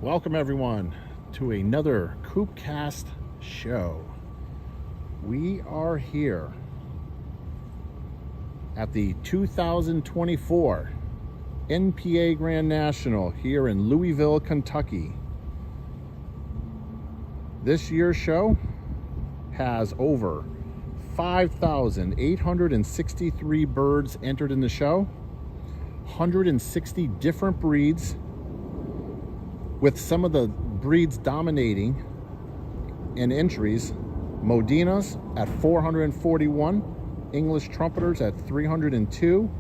Welcome everyone to another CoopCast show. We are here at the 2024 NPA Grand National here in Louisville, Kentucky. This year's show has over 5,863 birds entered in the show, 160 different breeds, with some of the breeds dominating in entries: Modinas at 441, English Trumpeters at 302,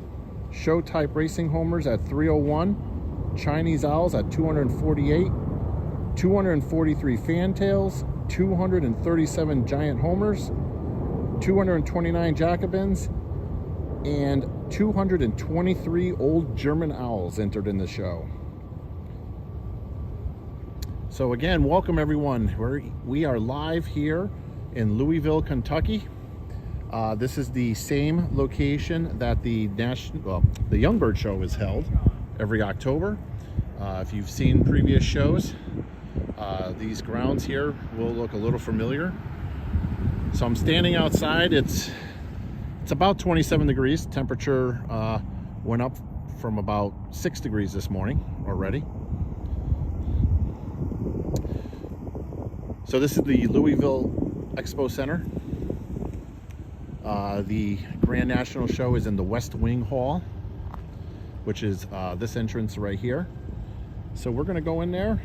Show-type Racing Homers at 301, Chinese Owls at 248, 243 Fantails, 237 Giant Homers, 229 Jacobins, and 223 Old German Owls entered in the show. So again, welcome everyone. We are live here in Louisville, Kentucky. This is the same location that the Young Bird Show is held every October. If you've seen previous shows, these grounds here will look a little familiar. So I'm standing outside. It's about 27 degrees. Temperature went up from about 6 degrees this morning already. So this is the Louisville Expo Center. The Grand National Show is in the West Wing Hall, which is this entrance right here. So we're going to go in there,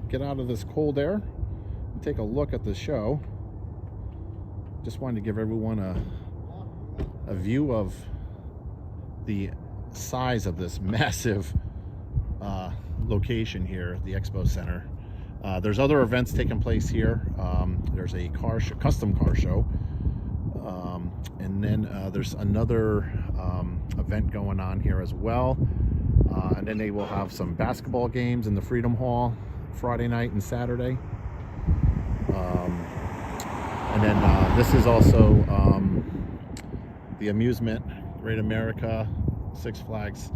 get out of this cold air, and take a look at the show. Just wanted to give everyone a view of the size of this massive location here, the Expo Center. There's other events taking place here. There's a custom car show, and then there's another event going on here as well. And then they will have some basketball games in the Freedom Hall Friday night and Saturday. And then this is also the amusement, Great America, Six Flags,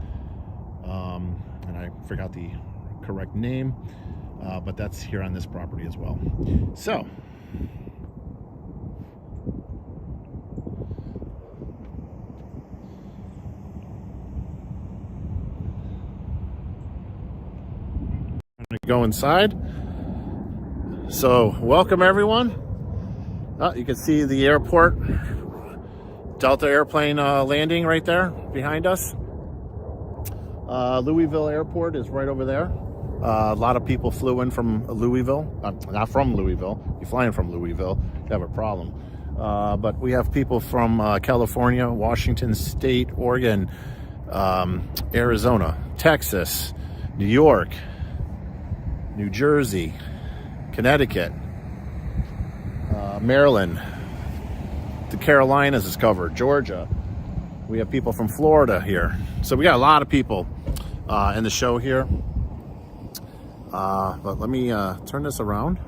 and I forgot the correct name. But that's here on this property as well. So, I'm going to go inside. So, welcome everyone. You can see the airport, Delta airplane landing right there behind us. Louisville Airport is right over there. A lot of people flew in from Louisville, not from Louisville. If you're flying from Louisville, you have a problem. But we have people from California, Washington State, Oregon, Arizona, Texas, New York, New Jersey, Connecticut, Maryland, the Carolinas is covered, Georgia. We have people from Florida here. So we got a lot of people in the show here. But let me turn this around,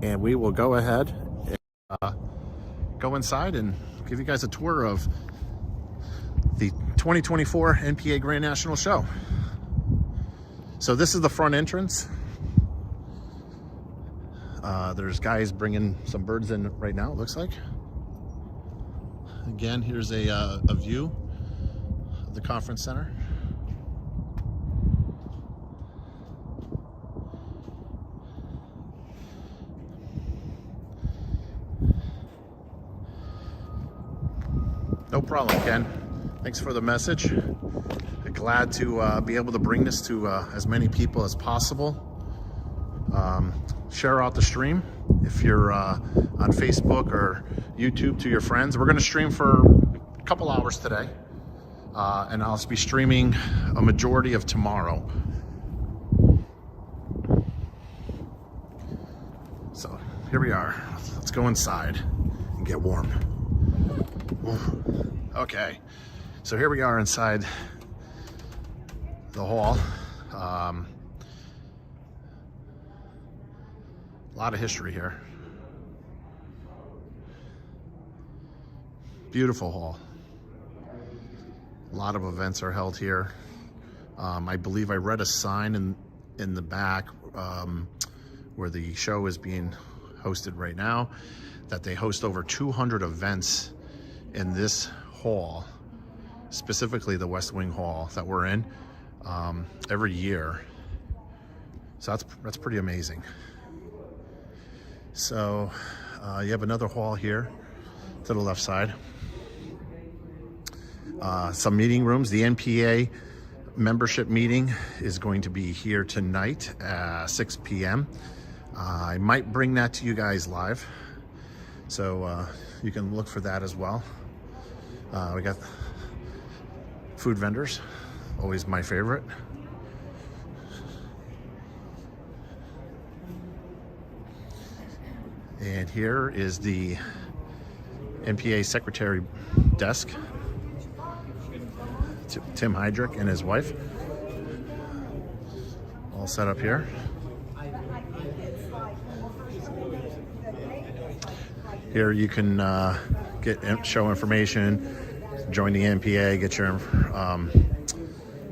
and we will go ahead and go inside and give you guys a tour of the 2024 NPA Grand National Show. So this is the front entrance. There's guys bringing some birds in right now, it looks like. Again, here's a view of the conference center. No problem, Ken. Thanks for the message. Glad to be able to bring this to as many people as possible. Share out the stream if you're on Facebook or YouTube to your friends. We're going to stream for a couple hours today, and I'll be streaming a majority of tomorrow. So here we are. Let's go inside and get warm. Okay, so here we are inside the hall. A lot of history here. Beautiful hall. A lot of events are held here. I believe I read a sign in the back where the show is being hosted right now, that they host over 200 events in this hall, specifically the West Wing Hall that we're in, every year. So that's pretty amazing. So you have another hall here to the left side. Some meeting rooms. The NPA membership meeting is going to be here tonight at 6 p.m. I might bring that to you guys live, so you can look for that as well. We got food vendors, always my favorite. And here is the NPA secretary desk. Tim Heydrich and his wife, all set up here. Here you can get show information, join the NPA, get your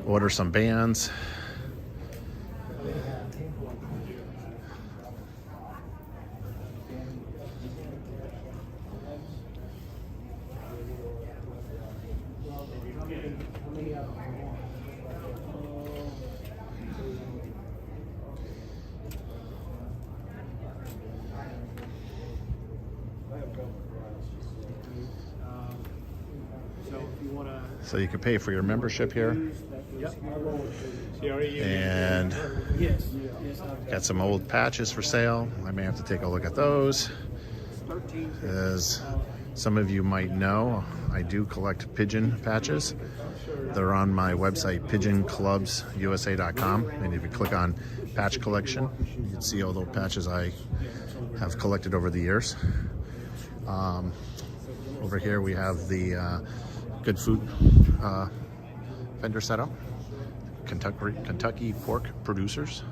order some bands. So you can pay for your membership here. And got some old patches for sale. I may have to take a look at those. As some of you might know, I do collect pigeon patches. They're on my website, pigeonclubsusa.com. And if you click on patch collection, you can see all those patches I have collected over the years. Over here we have the Good Food vendor setup. Kentucky pork producers.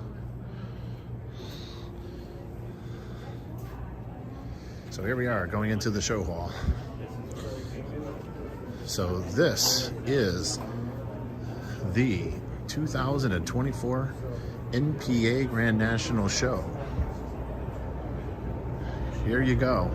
So here we are going into the show hall. So this is the 2024 NPA Grand National Show. Here you go.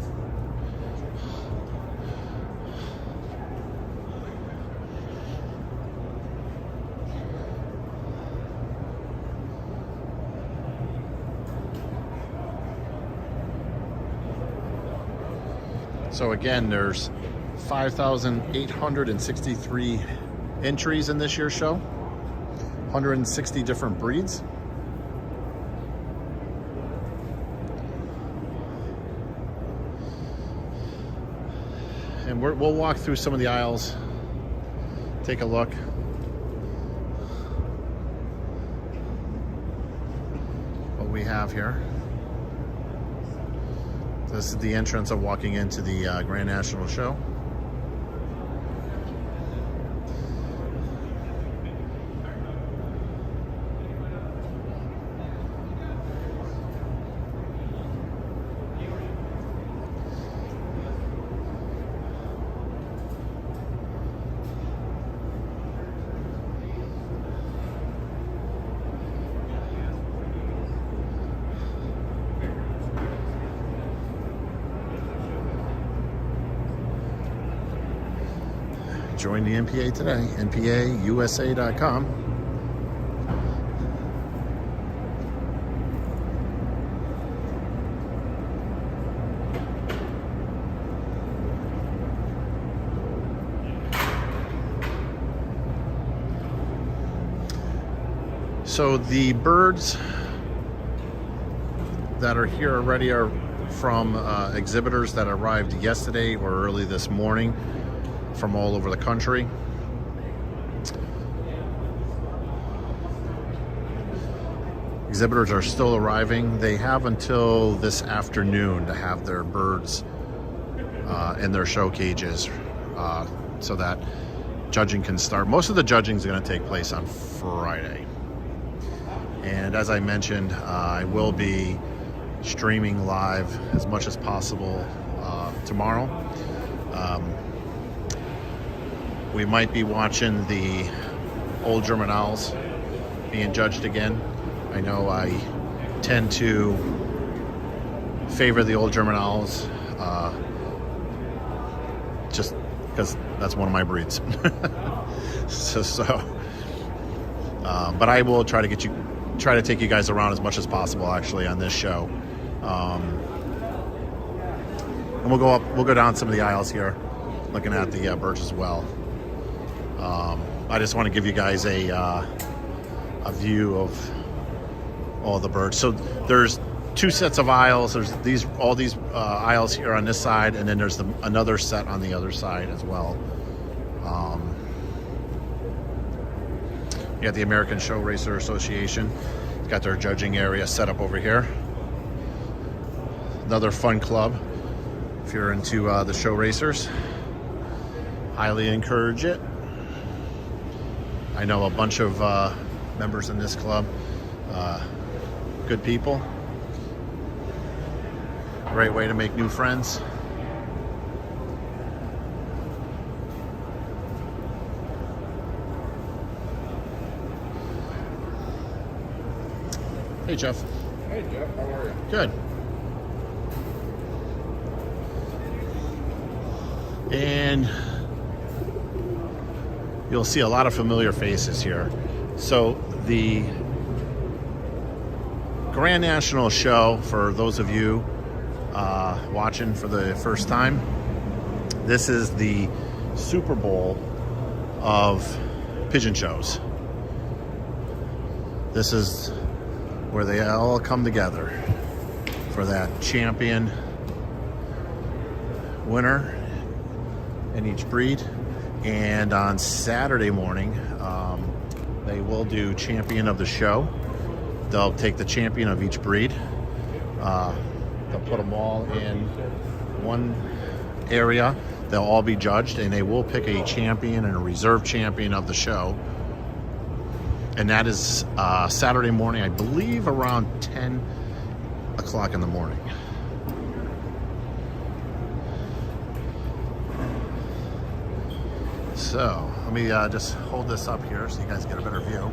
So again, there's 5,863 entries in this year's show, 160 different breeds. And we'll walk through some of the aisles, take a look. What we have here. This is the entrance of walking into the Grand National Show. Join the NPA today, npausa.com. So the birds that are here already are from exhibitors that arrived yesterday or early this morning from all over the country. Exhibitors are still arriving. They have until this afternoon to have their birds in their show cages so that judging can start. Most of the judging is going to take place on Friday. And as I mentioned, I will be streaming live as much as possible tomorrow. We might be watching the old German owls being judged again. I know I tend to favor the old German Owls, just because that's one of my breeds. But I will try to take you guys around as much as possible, actually, on this show. And we'll go down some of the aisles here, looking at the birds as well. I just want to give you guys a view of all the birds. So there's two sets of aisles. There's all these aisles here on this side, and then there's another set on the other side as well. You got the American Show Racer Association. It's got their judging area set up over here. Another fun club if you're into the show racers. Highly encourage it. I know a bunch of members in this club. Good people. Great way to make new friends. Hey, Jeff. Hey, Jeff. How are you? Good. And you'll see a lot of familiar faces here. So the Grand National Show, for those of you watching for the first time, this is the Super Bowl of pigeon shows. This is where they all come together for that champion winner in each breed. And on Saturday morning, they will do champion of the show. They'll take the champion of each breed. They'll put them all in one area. They'll all be judged, and they will pick a champion and a reserve champion of the show. And that is Saturday morning, I believe around 10 o'clock in the morning. So let me just hold this up here so you guys get a better view.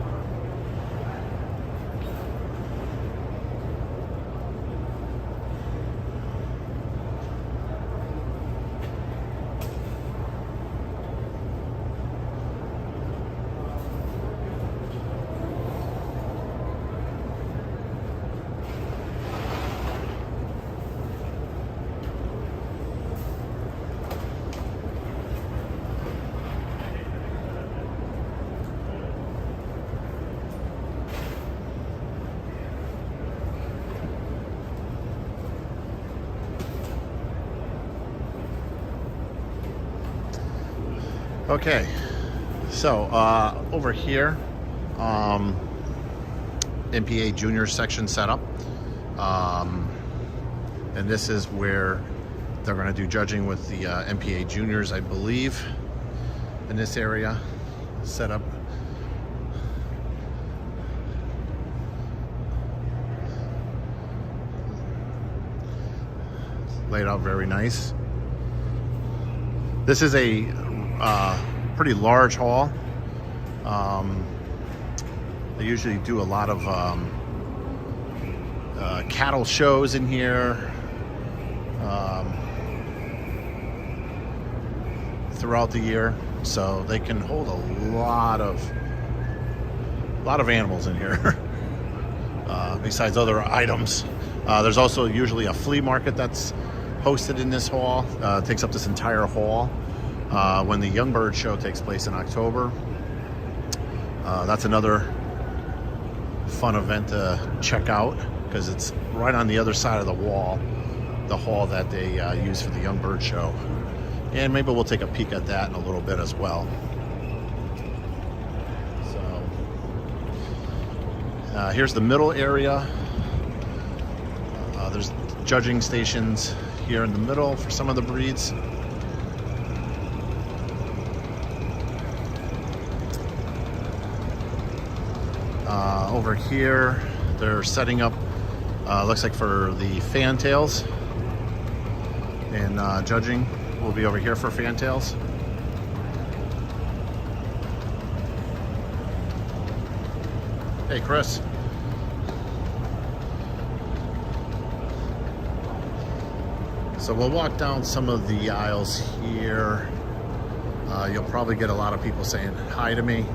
Okay, so over here, NPA junior section setup, and this is where they're going to do judging with the NPA juniors, I believe, in this area set up. Laid out very nice. This is a pretty large hall. They usually do a lot of cattle shows in here throughout the year, so they can hold a lot of animals in here. Besides other items, there's also usually a flea market that's hosted in this hall. Takes up this entire hall. When the Young Bird Show takes place in October. That's another fun event to check out because it's right on the other side of the wall, the hall that they use for the Young Bird Show. And maybe we'll take a peek at that in a little bit as well. So here's the middle area. There's judging stations here in the middle for some of the breeds. Over here, they're setting up, looks like for the fantails, and judging will be over here for fantails. Hey, Chris. So we'll walk down some of the aisles here. You'll probably get a lot of people saying hi to me.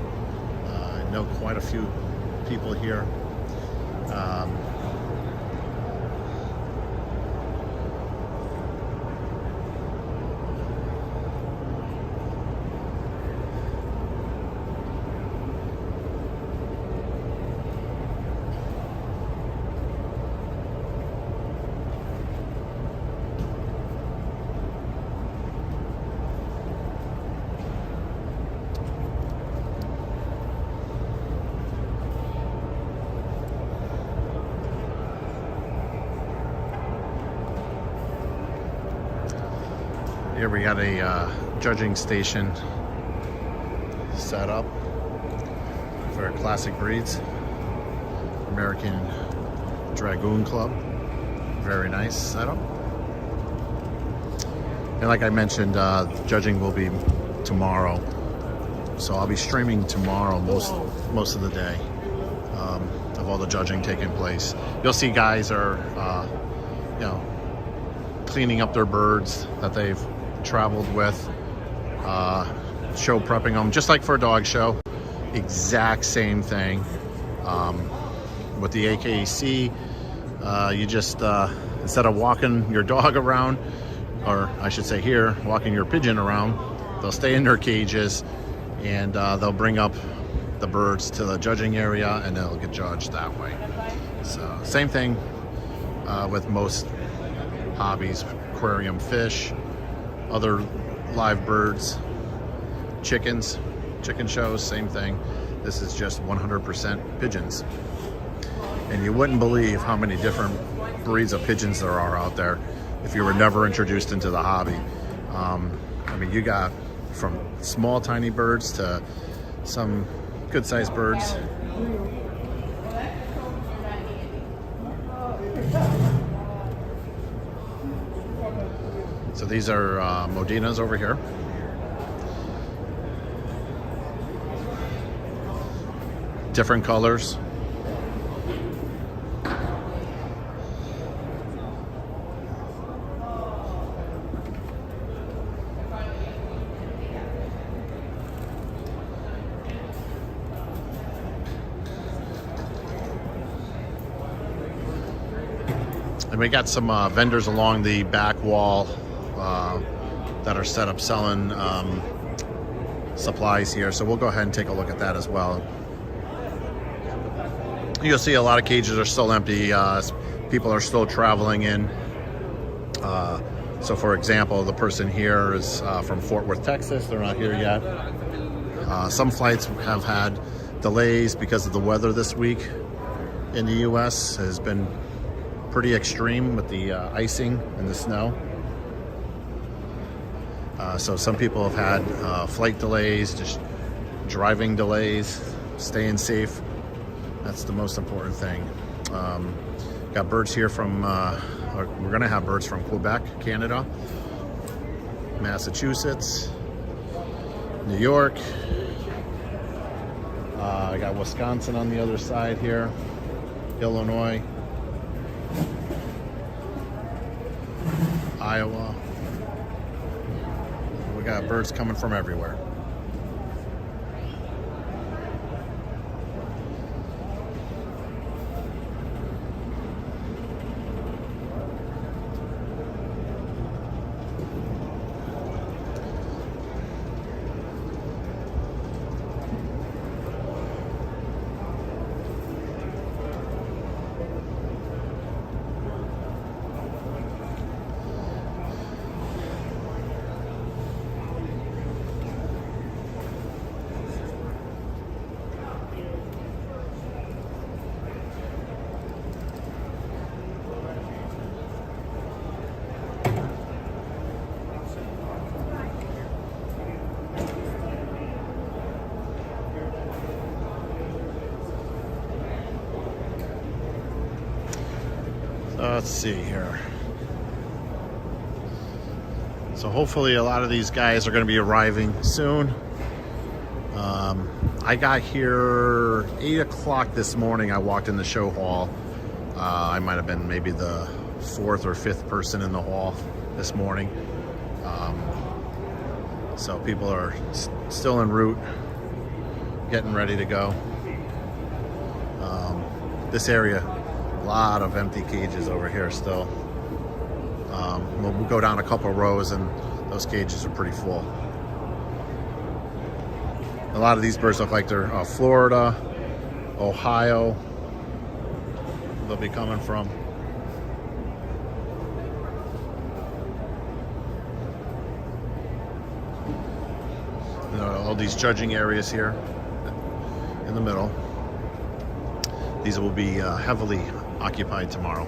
I know quite a few people here. Here we got a judging station set up for classic breeds. American Dragoon Club. Very nice setup. And like I mentioned, judging will be tomorrow. So I'll be streaming tomorrow most of the day of all the judging taking place. You'll see guys are, cleaning up their birds that they've traveled with, show prepping them, just like for a dog show. Exact same thing. With the AKC, you just, instead of walking your dog around, or I should say here, walking your pigeon around, they'll stay in their cages and they'll bring up the birds to the judging area and they'll get judged that way. So same thing with most hobbies, aquarium fish, other live birds, chicken shows, same thing. This is just 100% pigeons. And you wouldn't believe how many different breeds of pigeons there are out there if you were never introduced into the hobby. I mean, you got from small tiny birds to some good sized birds. So these are Modinas over here. Different colors. And we got some vendors along the back wall that are set up selling supplies here. So we'll go ahead and take a look at that as well. You'll see a lot of cages are still empty. People are still traveling in. So for example, the person here is from Fort Worth, Texas. They're not here yet. Some flights have had delays because of the weather this week in the US has been pretty extreme with the icing and the snow. So some people have had flight delays, just driving delays, staying safe. That's the most important thing. Got birds here from, we're gonna have birds from Quebec, Canada, Massachusetts, New York. I got Wisconsin on the other side here, Illinois, Iowa. We got birds coming from everywhere. Let's see here. So hopefully a lot of these guys are going to be arriving soon. I got here 8 o'clock this morning. I walked in the show hall. I might have been maybe the 4th or 5th person in the hall this morning. So people are still en route, getting ready to go. This area, a lot of empty cages over here still. We'll go down a couple rows and those cages are pretty full. A lot of these birds look like they're Florida, Ohio, they'll be coming from. All these judging areas here in the middle. These will be heavily occupied tomorrow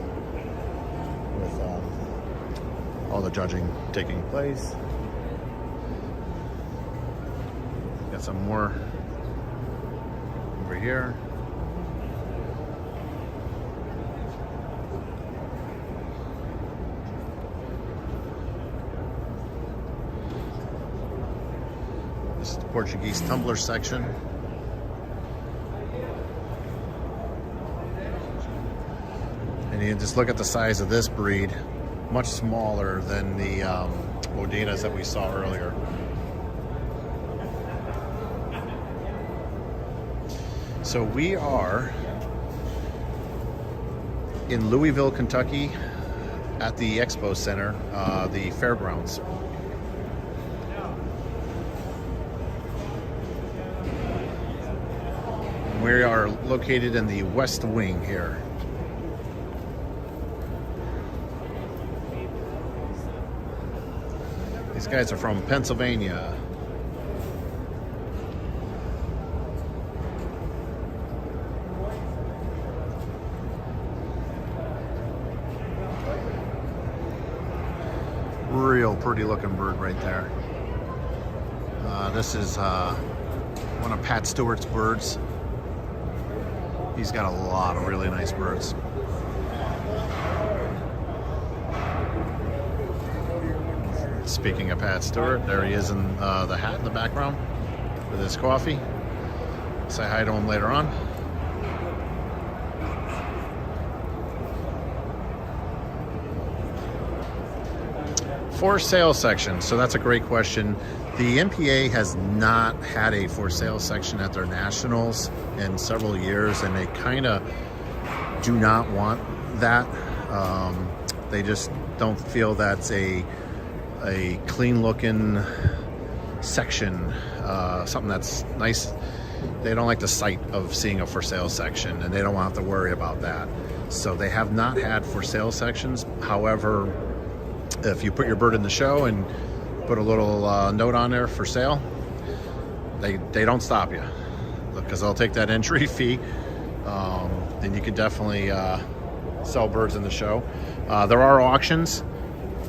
with all the judging taking place. Got some more over here. This is the Portuguese tumbler section. And you just look at the size of this breed, much smaller than the Modinas that we saw earlier. So we are in Louisville, Kentucky at the Expo Center, the fairgrounds. We are located in the West Wing here. These guys are from Pennsylvania. Real pretty looking bird right there. This is one of Pat Stewart's birds. He's got a lot of really nice birds. Speaking of Pat Stewart, there he is in the hat in the background with his coffee. Say hi to him later on. For sale section. So that's a great question. The NPA has not had a for sale section at their nationals in several years, and they kind of do not want that. They just don't feel that's a clean looking section, something that's nice. They don't like the sight of seeing a for sale section, and they don't want to have to worry about that. So they have not had for sale sections. However, if you put your bird in the show and put a little note on there for sale, they don't stop you, because they'll take that entry fee. And you can definitely sell birds in the show. There are auctions.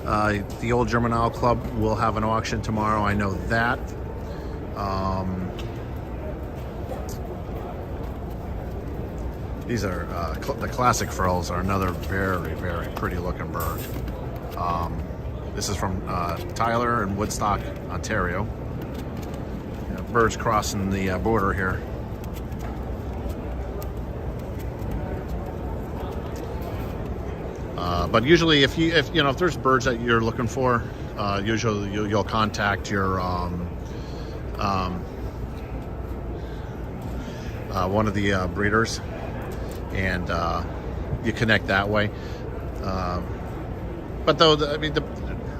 The Old German Owl Club will have an auction tomorrow. I know that. These are the classic frills are another very, very pretty looking bird. This is from Tyler in Woodstock, Ontario. Birds crossing the border here. But usually, if there's birds that you're looking for, usually you'll contact your one of the breeders, and you connect that way. But though,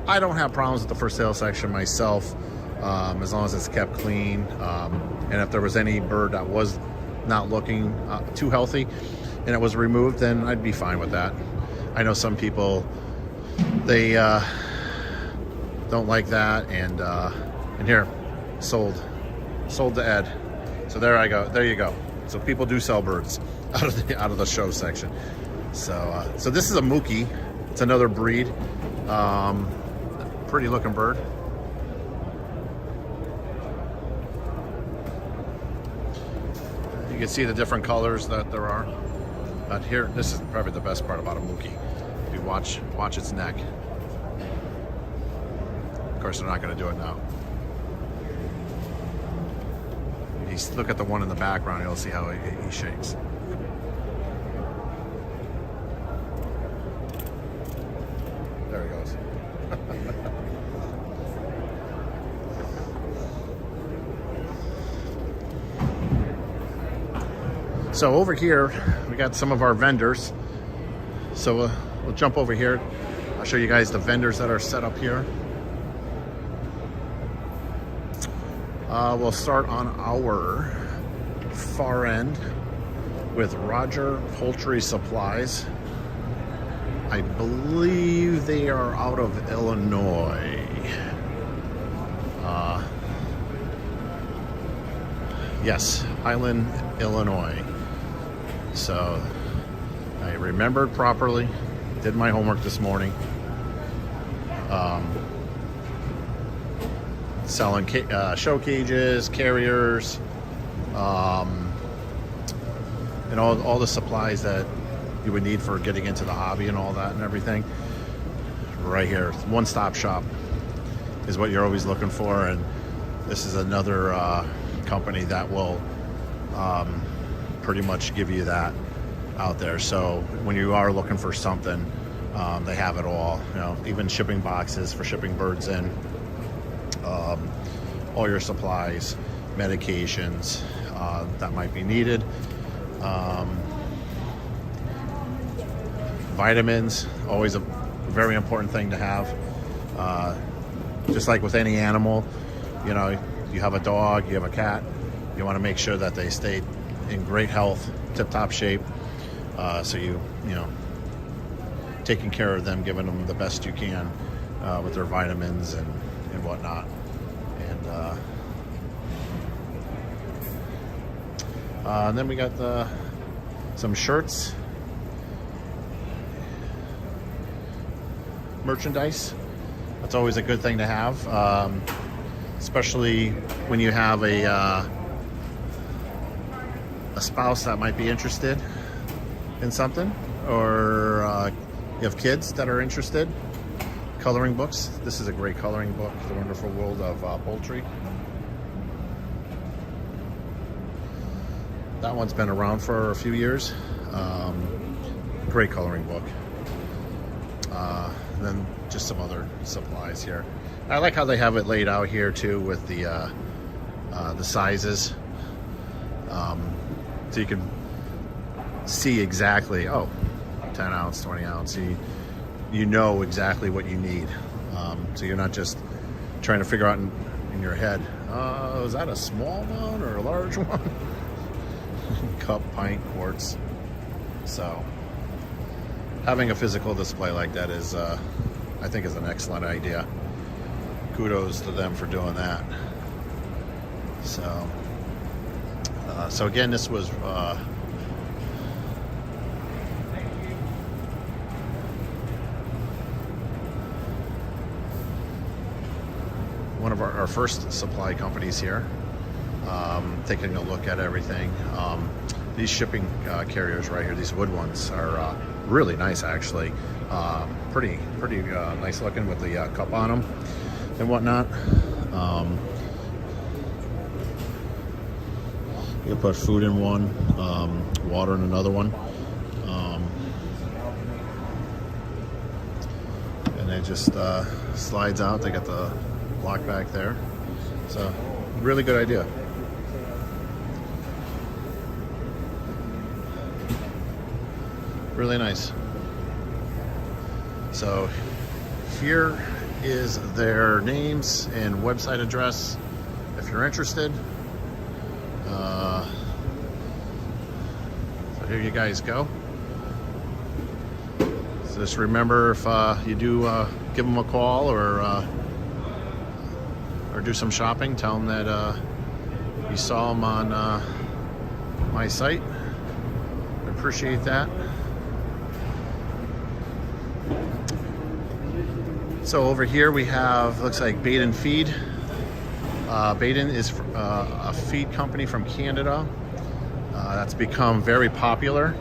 I don't have problems with the for sale section myself, as long as it's kept clean. And if there was any bird that was not looking too healthy and it was removed, then I'd be fine with that. I know some people, they don't like that, and here, sold to Ed. So there I go. There you go. So people do sell birds out of the show section. So this is a Mookie. It's another breed. Pretty looking bird. You can see the different colors that there are. But here, this is probably the best part about a Mookie. If you watch its neck. Of course, they're not going to do it now. look at the one in the background, you'll see how he shakes. There he goes. So over here, we got some of our vendors. So we'll jump over here. I'll show you guys the vendors that are set up here. We'll start on our far end with Roger Poultry Supplies. I believe they are out of Illinois. Yes, Highland, Illinois. So I remembered properly, did my homework this morning. Selling show cages, carriers, and all the supplies that you would need for getting into the hobby and all that and everything. Right here, one-stop shop is what you're always looking for, and this is another company that will pretty much give you that out there. So when you are looking for something, they have it all. You know, even shipping boxes for shipping birds in. All your supplies, medications that might be needed, vitamins, always a very important thing to have. Just like with any animal, you know, you have a dog, you have a cat, you want to make sure that they stay in great health, tip-top shape, so you know, taking care of them, giving them the best you can with their vitamins and whatnot. And then we got some shirts, merchandise. That's always a good thing to have, especially when you have a spouse that might be interested in something, or you have kids that are interested. Coloring books. This is a great coloring book, The Wonderful World of Poultry. That one's been around for a few years. Great coloring book. And then just some other supplies here. I like how they have it laid out here too with the sizes, so you can see exactly, 10 ounce, 20 ounce. You know exactly what you need, so you're not just trying to figure out in your head, is that a small one or a large one? Cup, pint, quarts. So having a physical display like that is, I think, is an excellent idea. Kudos to them for doing that. So again, this was one of our first supply companies here, taking a look at everything. These shipping carriers right here, these wood ones, are really nice actually. Pretty nice looking with the cup on them and whatnot. You can put food in one, water in another one, and it just slides out. They got the lock back there, so really good idea. Really nice. So here is their names and website address if you're interested. So here you guys go. So just remember, if you do give them a call or do some shopping, tell them that you saw them on my site. I appreciate that. So over here we have, looks like Baden Feed. Baden is a feed company from Canada that's become very popular.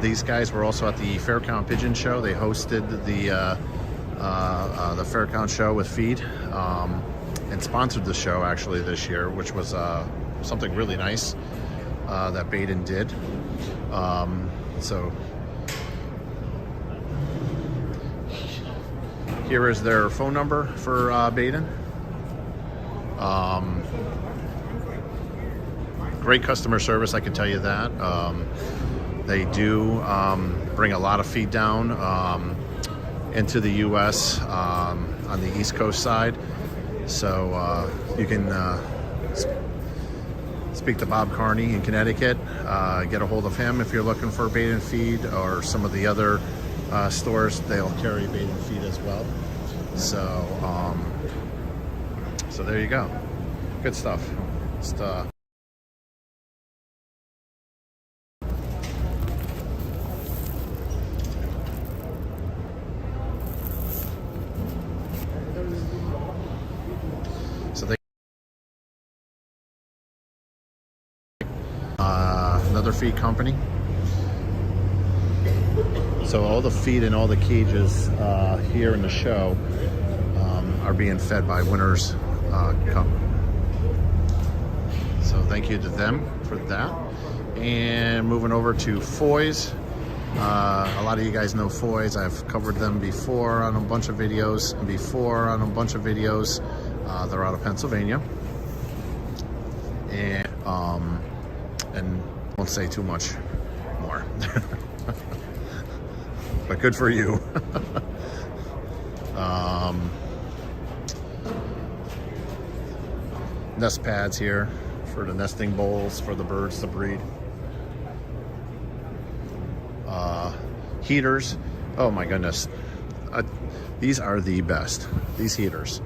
These guys were also at the Faircount Pigeon Show. They hosted the Faircount show with feed, and sponsored the show actually this year, which was something really nice that Baden did. So here is their phone number for Baden. Great customer service, I can tell you that. They do bring a lot of feed down into the U.S. On the East Coast side. So you can speak to Bob Carney in Connecticut, get a hold of him if you're looking for Baden feed, or some of the other stores, they'll carry Baden feed as well. So so there you go. Good stuff. Just, so they another feed company. So all the feed and all the cages here in the show are being fed by Winners Cup. So thank you to them for that. And moving over to Foy's. A lot of you guys know Foy's. I've covered them before on a bunch of videos. They're out of Pennsylvania. And won't say too much more. But good for you. Nest pads here for the nesting bowls for the birds to breed. Heaters. Oh my goodness. These are the best. These heaters.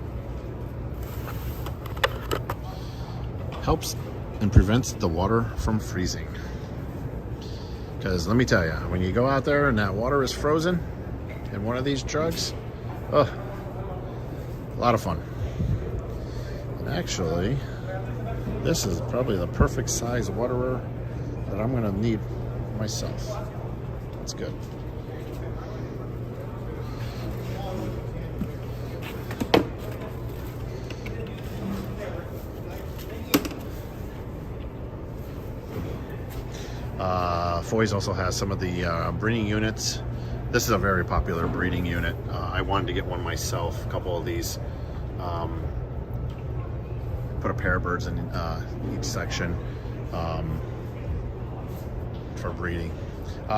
Helps and prevents the water from freezing. Because let me tell you, when you go out there and that water is frozen in one of these jugs, oh, a lot of fun. And actually, this is probably the perfect size waterer that I'm gonna need myself. That's good. Foy's also has some of the breeding units. This is a very popular breeding unit. I wanted to get one myself, a couple of these. Put a pair of birds in each section for breeding.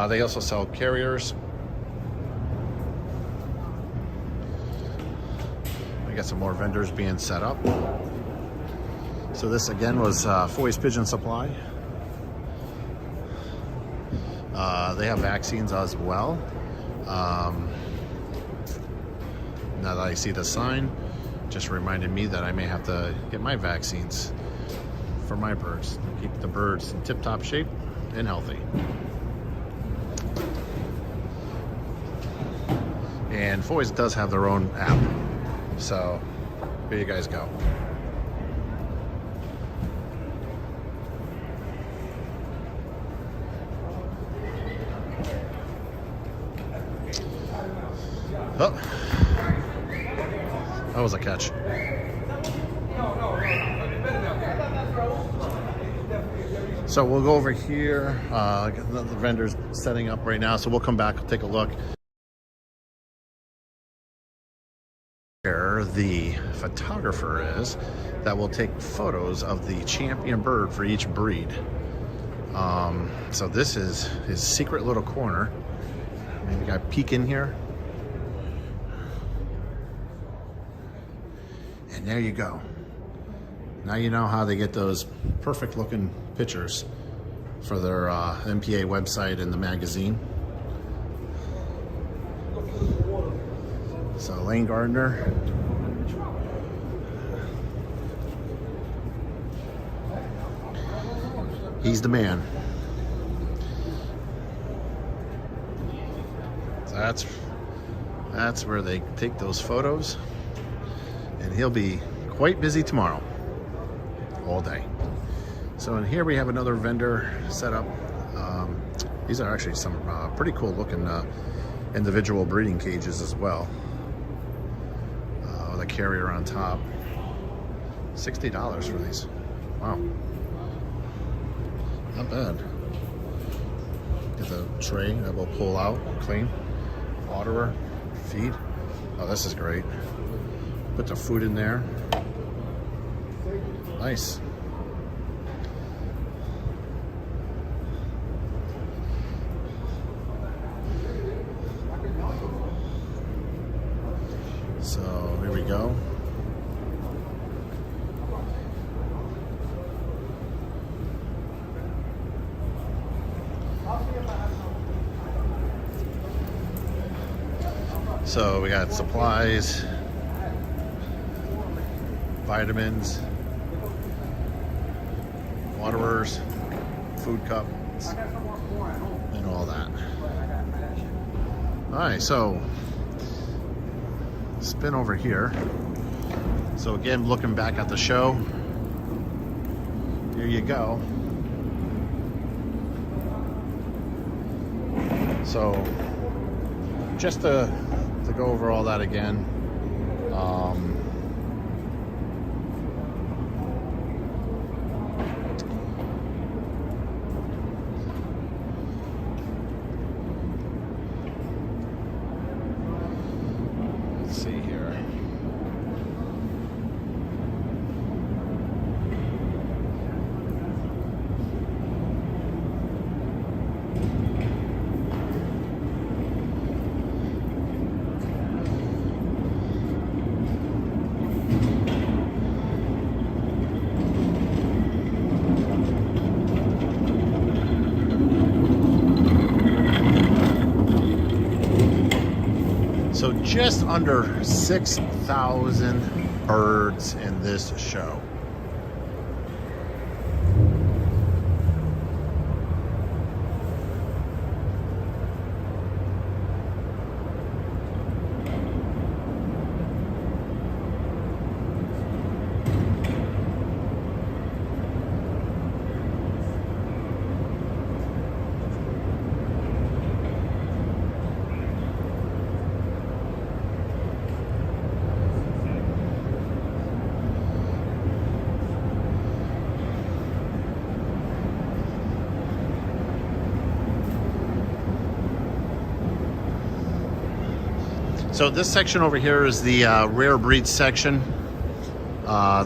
They also sell carriers. We got some more vendors being set up. So this again was Foy's Pigeon Supply. They have vaccines as well. Now that I see the sign, just reminded me that I may have to get my vaccines for my birds. Keep the birds in tip-top shape and healthy. And Foy's does have their own app. So here you guys go. Oh, that was a catch. So we'll go over here. The vendor's setting up right now, so we'll come back, take a look. Here, the photographer is that will take photos of the champion bird for each breed. So this is his secret little corner. Maybe I peek in here. And there you go. Now you know how they get those perfect looking pictures for their NPA website and the magazine. So Lane Gardner. He's the man. So that's where they take those photos. And he'll be quite busy tomorrow, all day. So in here we have another vendor set up. These are actually some pretty cool looking individual breeding cages as well. With a carrier on top. $60 for these. Wow. Not bad. Get the tray that will pull out, clean. Waterer, feed. Oh, this is great. Put the food in there. Nice. So here we go. So we got supplies, vitamins, waterers, food cups, and all that. All right, so spin over here. So again, looking back at the show, here you go. So just to go over all that again, let's see here. So just under 6,000 birds in this show. So this section over here is the rare breeds section.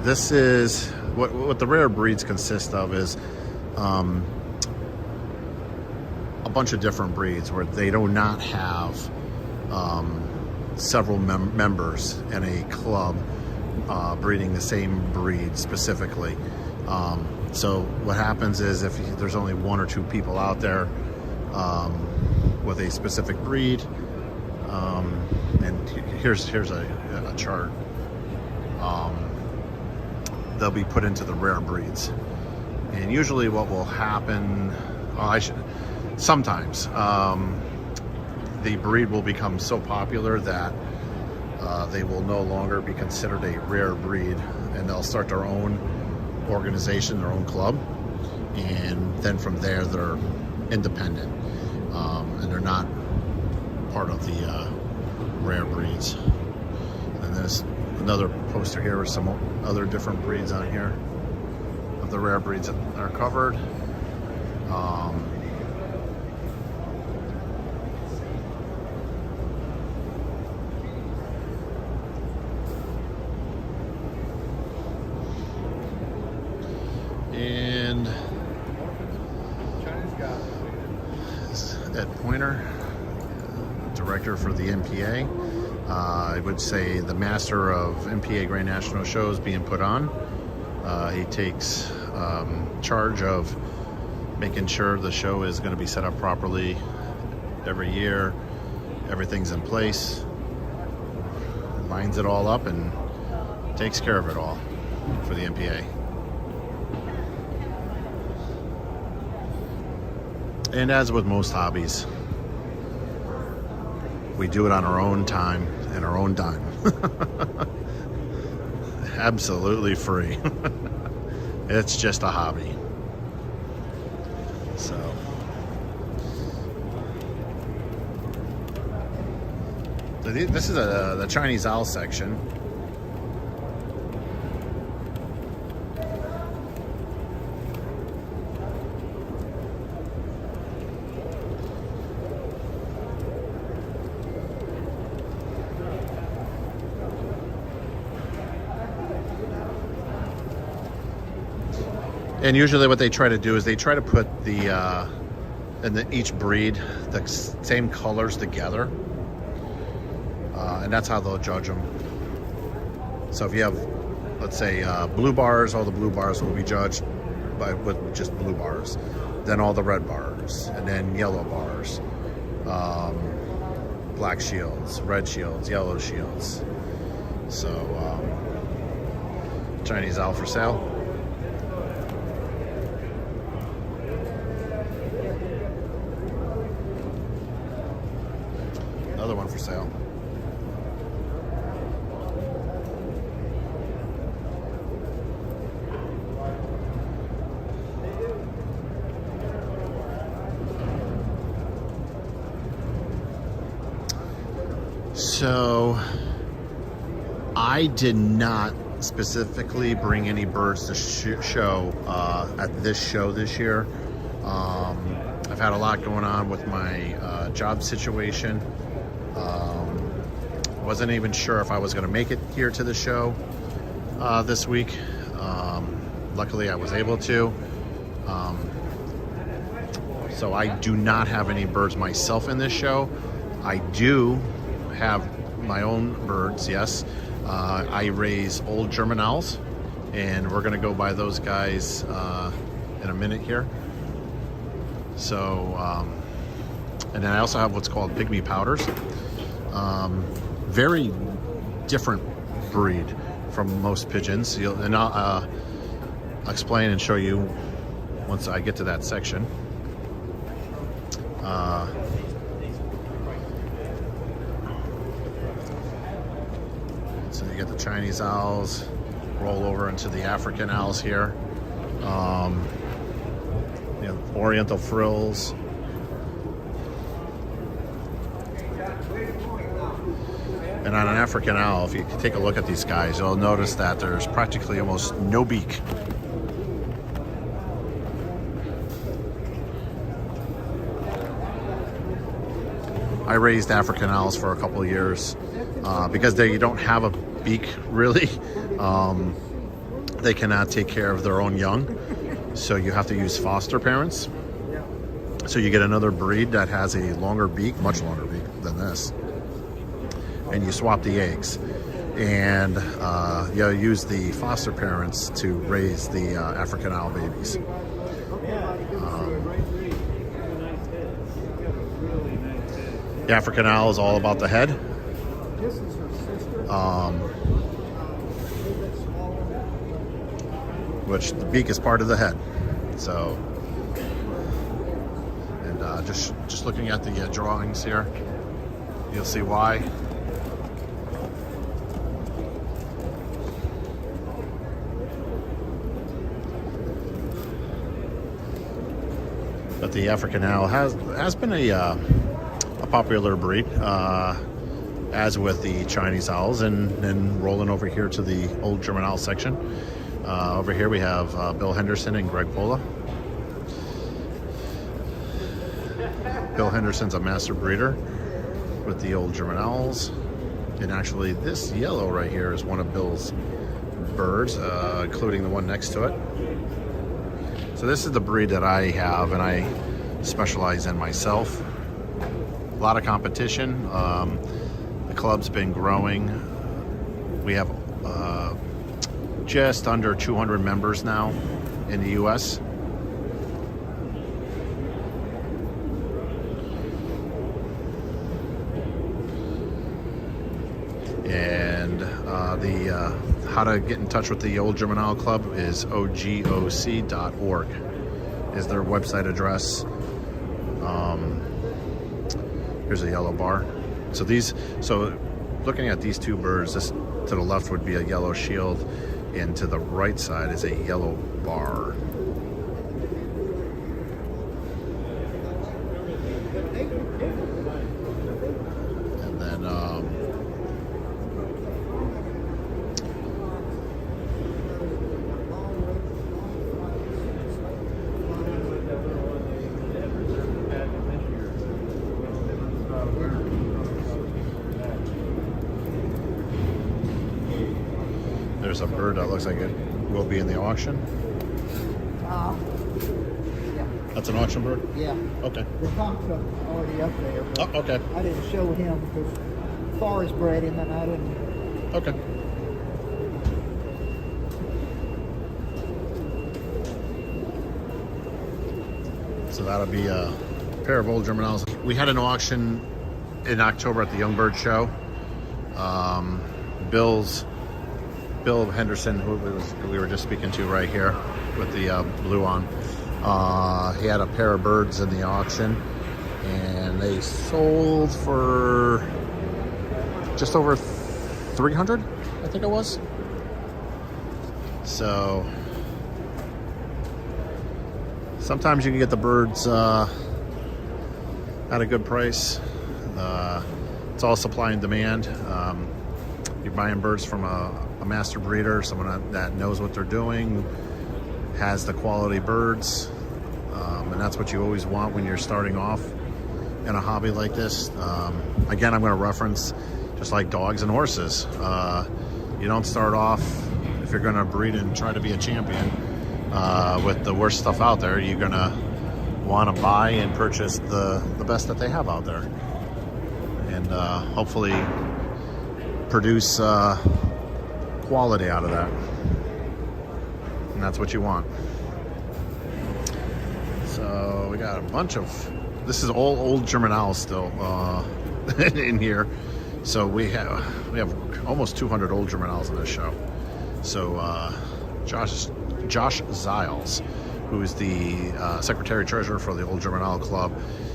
This is what the rare breeds consist of is a bunch of different breeds where they do not have several members in a club breeding the same breed specifically. So what happens is if there's only one or two people out there with a specific breed, and here's a chart. They'll be put into the rare breeds, and usually what will happen, sometimes the breed will become so popular that they will no longer be considered a rare breed, and they'll start their own organization, their own club, and then from there they're independent, and they're not part of the rare breeds. And there's another poster here with some other different breeds on here of the rare breeds that are covered. And Ed Pointer, director for the NPA. I would say the master of NPA Grand National shows being put on. He takes charge of making sure the show is going to be set up properly every year. Everything's in place, lines it all up, and takes care of it all for the NPA. And as with most hobbies, we do it on our own time and our own dime. Absolutely free. It's just a hobby. So this is the Chinese owl section. And usually what they try to do is they try to put each breed the same colors together, and that's how they'll judge them. So if you have, let's say, blue bars, all the blue bars will be judged with just blue bars, then all the red bars, and then yellow bars, black shields, red shields, yellow shields. So Chinese owl for sale. Another one for sale. So I did not specifically bring any birds to show at this show this year. I've had a lot going on with my job situation. Wasn't even sure if I was going to make it here to the show this week. Luckily I was able to. So I do not have any birds myself in this show. I do have my own birds, yes. I raise old German owls, and we're gonna go by those guys in a minute here. So, and then I also have what's called pygmy powders. Very different breed from most pigeons. And I'll explain and show you once I get to that section. So you get the Chinese owls, roll over into the African owls here. You know, Oriental frills. And on an African owl, if you take a look at these guys, you'll notice that there's practically almost no beak. I raised African owls for a couple of years because you don't have a beak really. They cannot take care of their own young, so you have to use foster parents. So you get another breed that has a longer beak, much longer beak than this, and you swap the eggs, and you use the foster parents to raise the African owl babies. The African owl is all about the head. Which the beak is part of the head. So, and just looking at the drawings here, you'll see why. But the African owl has been a popular breed, as with the Chinese owls, and then rolling over here to the old German owl section. Over here we have Bill Henderson and Greg Pola. Bill Henderson's a master breeder with the old German owls, and actually this yellow right here is one of Bill's birds, including the one next to it. So this is the breed that I have and I specialize in myself. A lot of competition. The club's been growing. We have just under 200 members now in the US. And how to get in touch with the Old German Owl Club is ogoc.org is their website address. Here's a yellow bar. So looking at these two birds, this to the left would be a yellow shield, and to the right side is a yellow bar. And then there's a bird that looks like it will be in the auction. Yeah. That's an auction bird? Yeah. Okay. The cock's already up there. Oh, okay. I didn't show him because Forrest bred him and I didn't. Okay. So that'll be a pair of old German owls. We had an auction in October at the Young Bird Show. Bill Henderson, who we were just speaking to right here with the blue on, he had a pair of birds in the auction, and they sold for just over 300, I think it was. So sometimes you can get the birds at a good price. It's all supply and demand. You're buying birds from a master breeder, someone that knows what they're doing, has the quality birds, and that's what you always want when you're starting off in a hobby like this. Again, I'm going to reference just like dogs and horses. You don't start off, if you're going to breed and try to be a champion, with the worst stuff out there. You're going to want to buy and purchase the best that they have out there, and hopefully produce quality out of that, and that's what you want. So we got a bunch of, this is all old German owls still in here. So we have almost 200 old German owls in this show. So Josh Ziles, who is the secretary treasurer for the Old German Owl Club,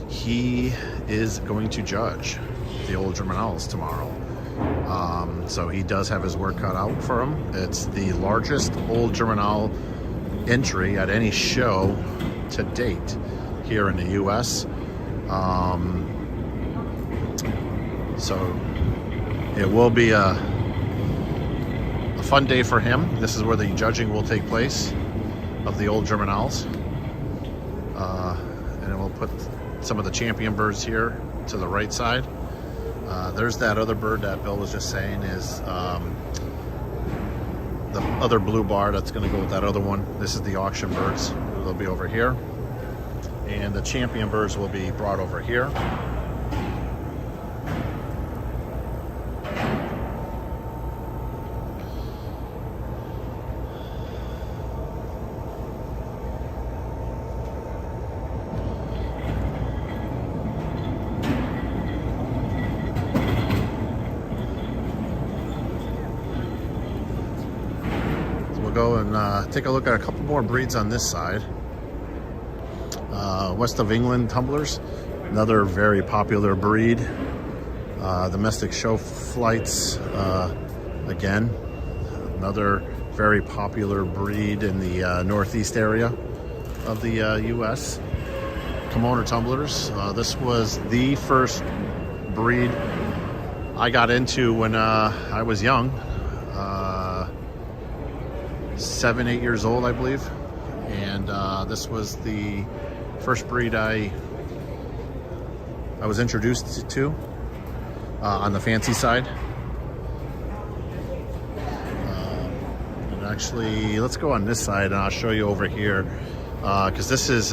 he is going to judge the Old German Owls tomorrow. So he does have his work cut out for him. It's the largest Old German Owl entry at any show to date here in the U.S. So it will be a fun day for him. This is where the judging will take place of the Old German Owls. And we'll put some of the champion birds here to the right side. There's that other bird that Bill was just saying is the other blue bar that's going to go with that other one. This is the auction birds. They'll be over here. And the champion birds will be brought over here. Go and take a look at a couple more breeds on this side. West of England tumblers, another very popular breed. Domestic show flights, again, another very popular breed in the northeast area of the U.S. Kimono tumblers. This was the first breed I got into when I was young. 7, 8 years old, I believe, and this was the first breed I was introduced to on the fancy side. And actually, let's go on this side, and I'll show you over here, because this is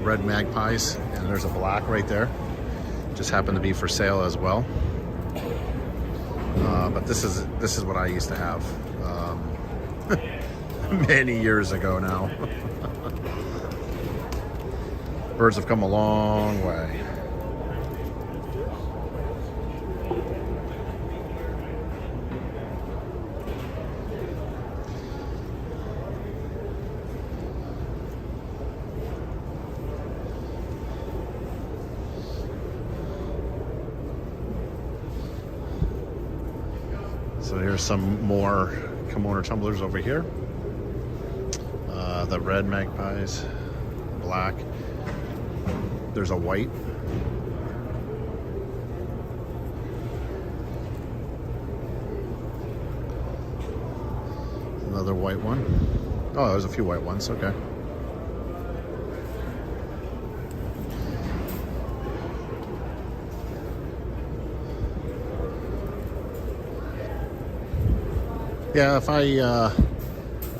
red magpies, and there's a black right there. Just happened to be for sale as well. But this is what I used to have many years ago now. Birds have come a long way. So here's some more Kimono tumblers over here. The red magpies, black. There's a white. Another white one. Oh, there's a few white ones, okay. Yeah, if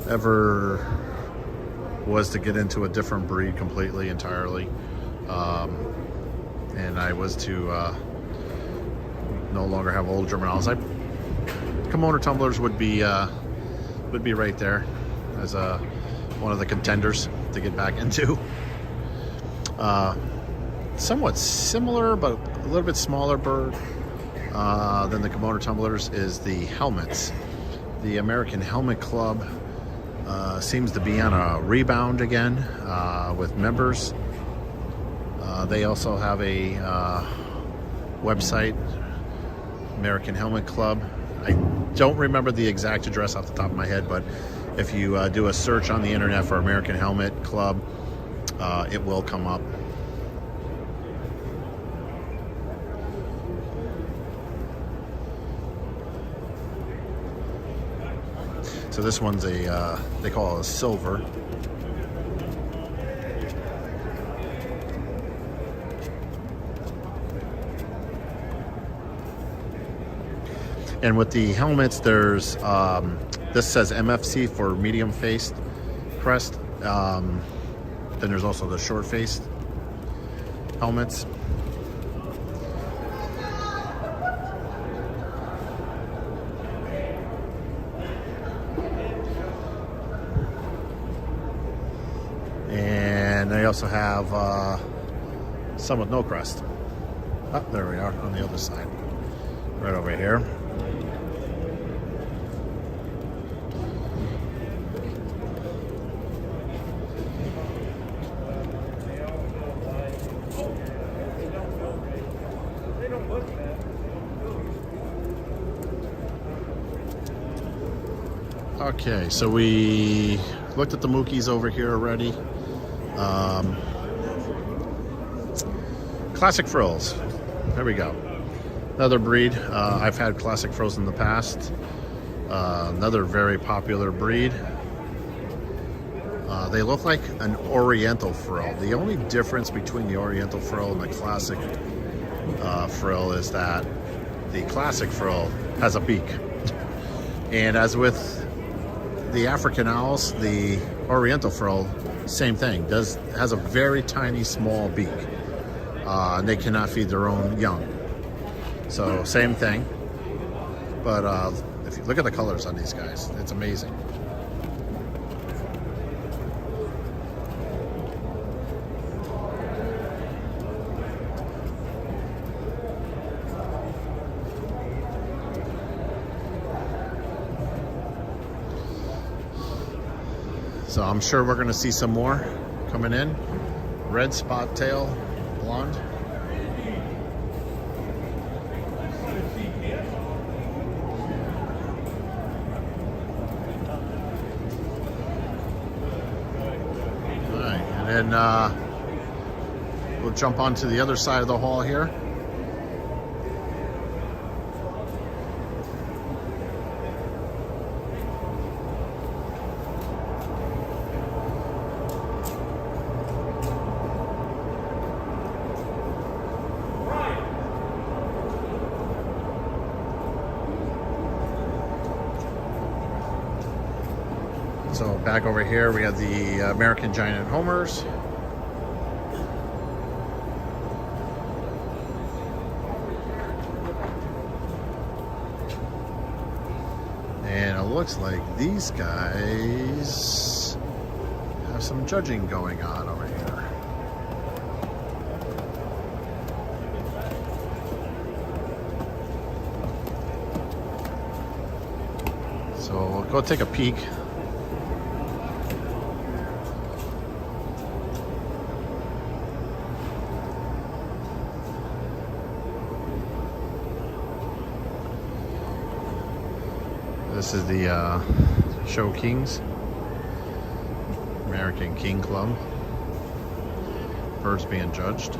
ever was to get into a different breed completely, entirely, and I was to no longer have old German owls, kimono tumblers would be right there as one of the contenders to get back into. Somewhat similar, but a little bit smaller bird than the kimono tumblers is the helmets. The American Helmet Club seems to be on a rebound again with members. They also have a website, American Helmet Club. I don't remember the exact address off the top of my head, but if you do a search on the internet for American Helmet Club, it will come up. So this one's they call it a silver. And with the helmets, there's this says MFC for medium-faced crest. Then there's also the short-faced helmets. And they also have some with no crest. Oh, there we are on the other side, right over here. Okay, so we looked at the Mookies over here already. Classic frills. There we go. Another breed. I've had classic frills in the past. Another very popular breed. They look like an oriental frill. The only difference between the oriental frill and the classic frill is that the classic frill has a beak. And as with the African owls, the oriental frill, same thing, has a very tiny, small beak. And they cannot feed their own young. So same thing. But if you look at the colors on these guys, it's amazing. So I'm sure we're going to see some more coming in. Red spot tail, blonde. All right, and then we'll jump onto the other side of the hall here. So back over here, we have the American Giant Homers. And it looks like these guys have some judging going on over here. So we'll go take a peek. This is the Show Kings, American King Club. Birds being judged.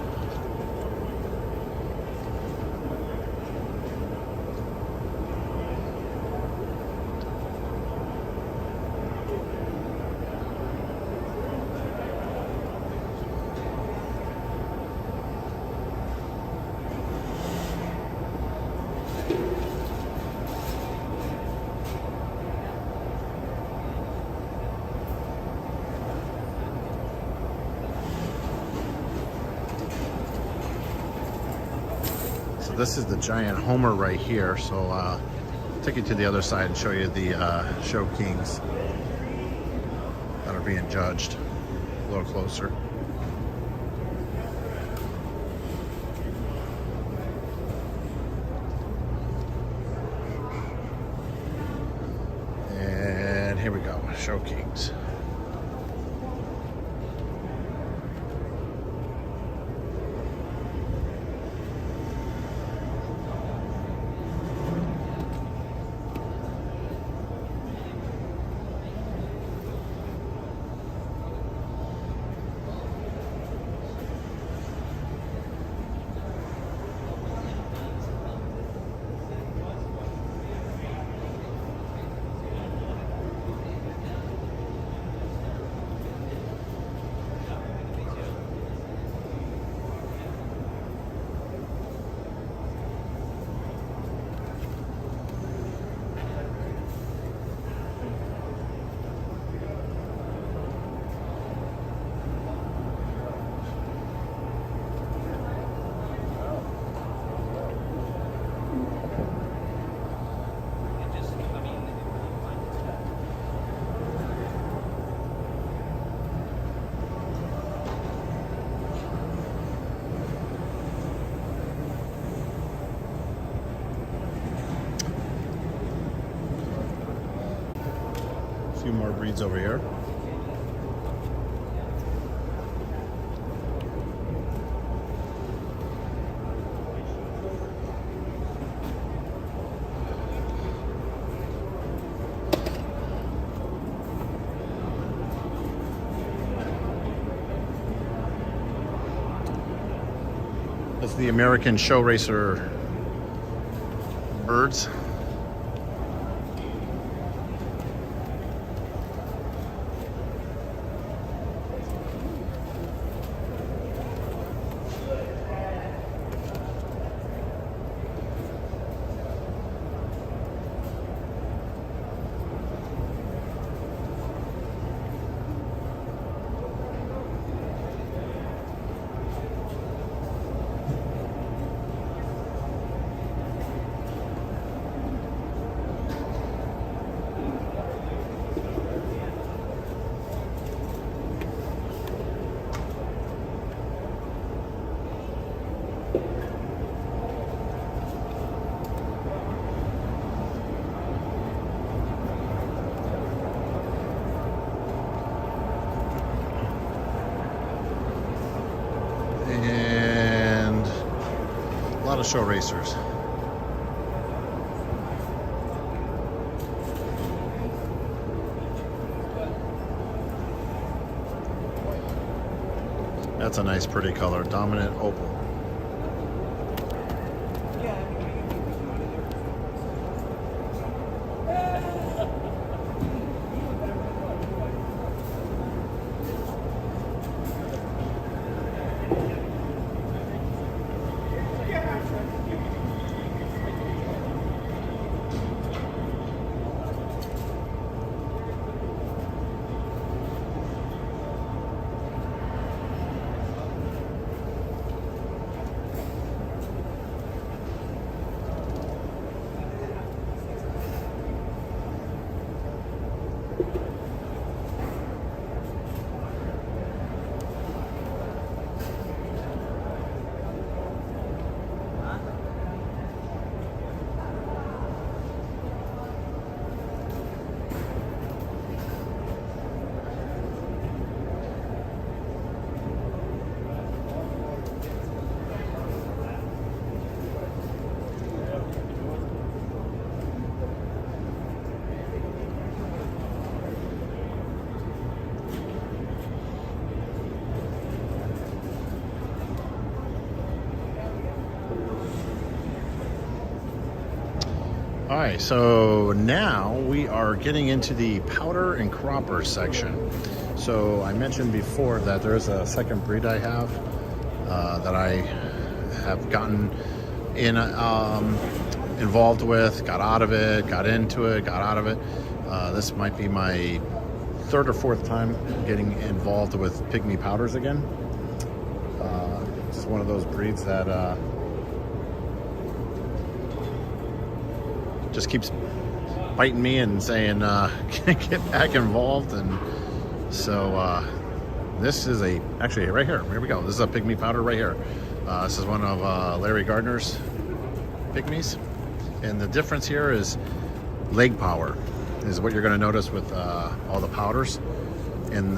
this is the giant Homer right here. So I'll take you to the other side and show you the show kings that are being judged a little closer. And here we go, show kings. A few more breeds over here. That's the American show racer birds. And a lot of show racers. That's a nice pretty color, dominant opal. All right, so now we are getting into the powder and cropper section. So I mentioned before that there's a second breed I have that I have gotten involved with, got out of it, got into it, got out of it. This might be my third or fourth time getting involved with pygmy powders again. It's one of those breeds that just keeps biting me and saying, get back involved. And so this is actually right here. Here we go. This is a pygmy powder right here. This is one of Larry Gardner's pygmies. And the difference here is leg power is what you're going to notice with all the powders. And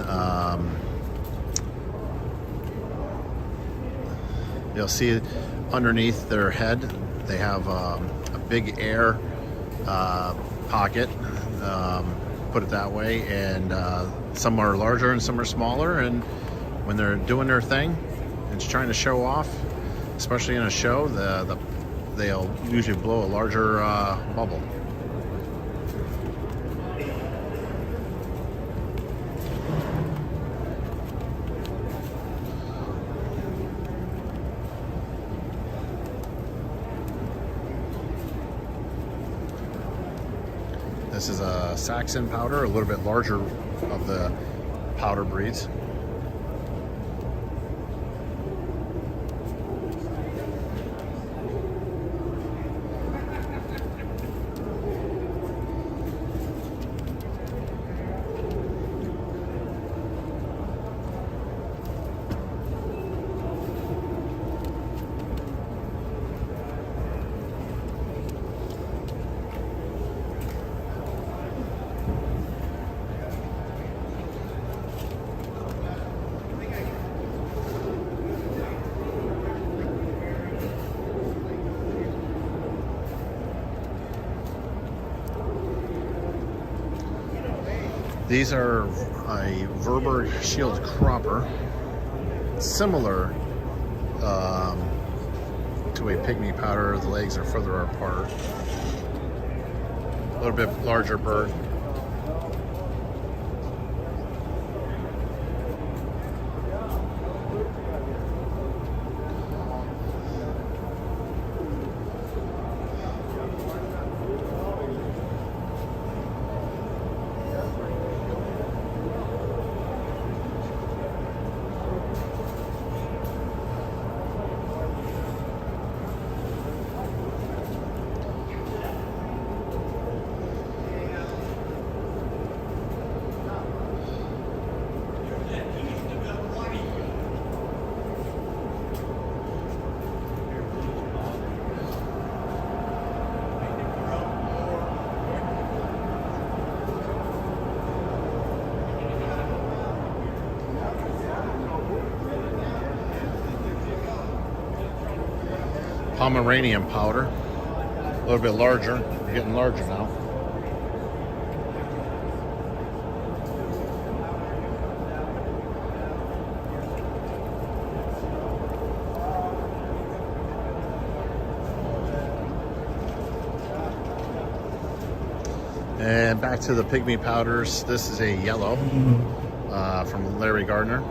you'll see underneath their head, they have a big air pocket, put it that way, and some are larger and some are smaller, and when they're doing their thing and trying to show off, especially in a show, they'll usually blow a larger bubble. This is a Saxon powder, a little bit larger of the powder breeds. These are a Verberg Shield Cropper, similar to a pygmy powder. The legs are further apart. A little bit larger bird. Pomeranian powder, a little bit larger. They're getting larger now. And back to the pygmy powders. This is a yellow from Larry Gardner.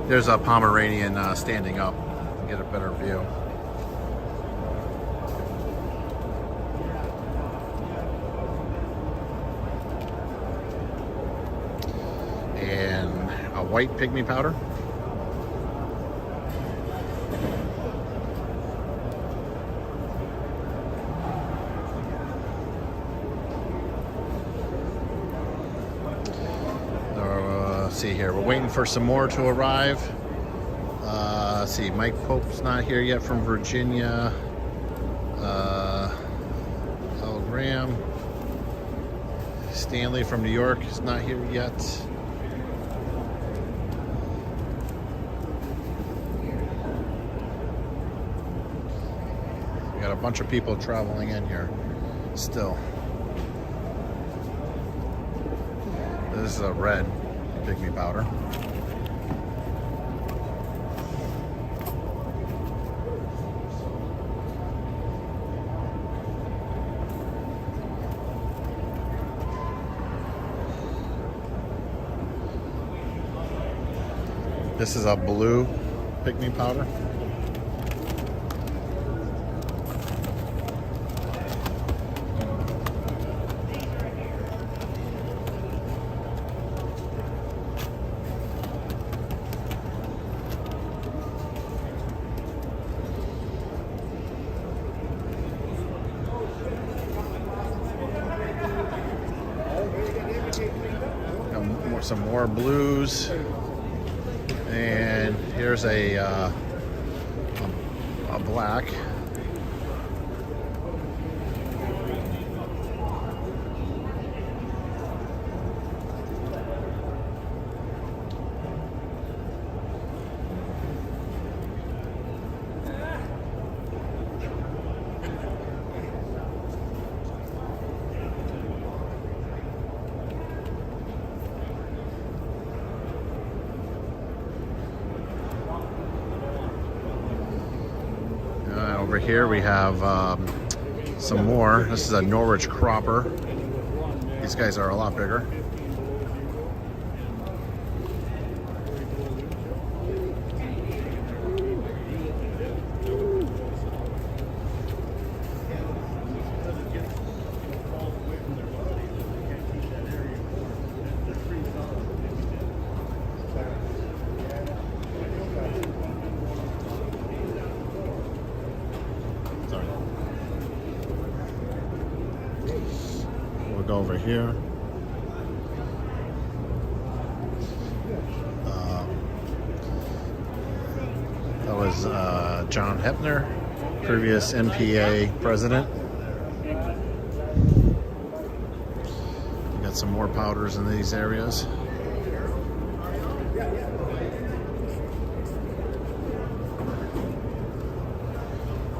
There's a Pomeranian standing up. Get a better view. And a white pygmy powder. See here, we're waiting for some more to arrive. Let's see, Mike Pope's not here yet from Virginia. L. Graham. Stanley from New York is not here yet. We got a bunch of people traveling in here still. This is a red pygmy powder. This is a blue pygmy powder. some more blues. And here's a black. Over here we have some more. This is a Norwich cropper. These guys are a lot bigger. We'll go over here. That was John Hepner, previous NPA president. We got some more powders in these areas.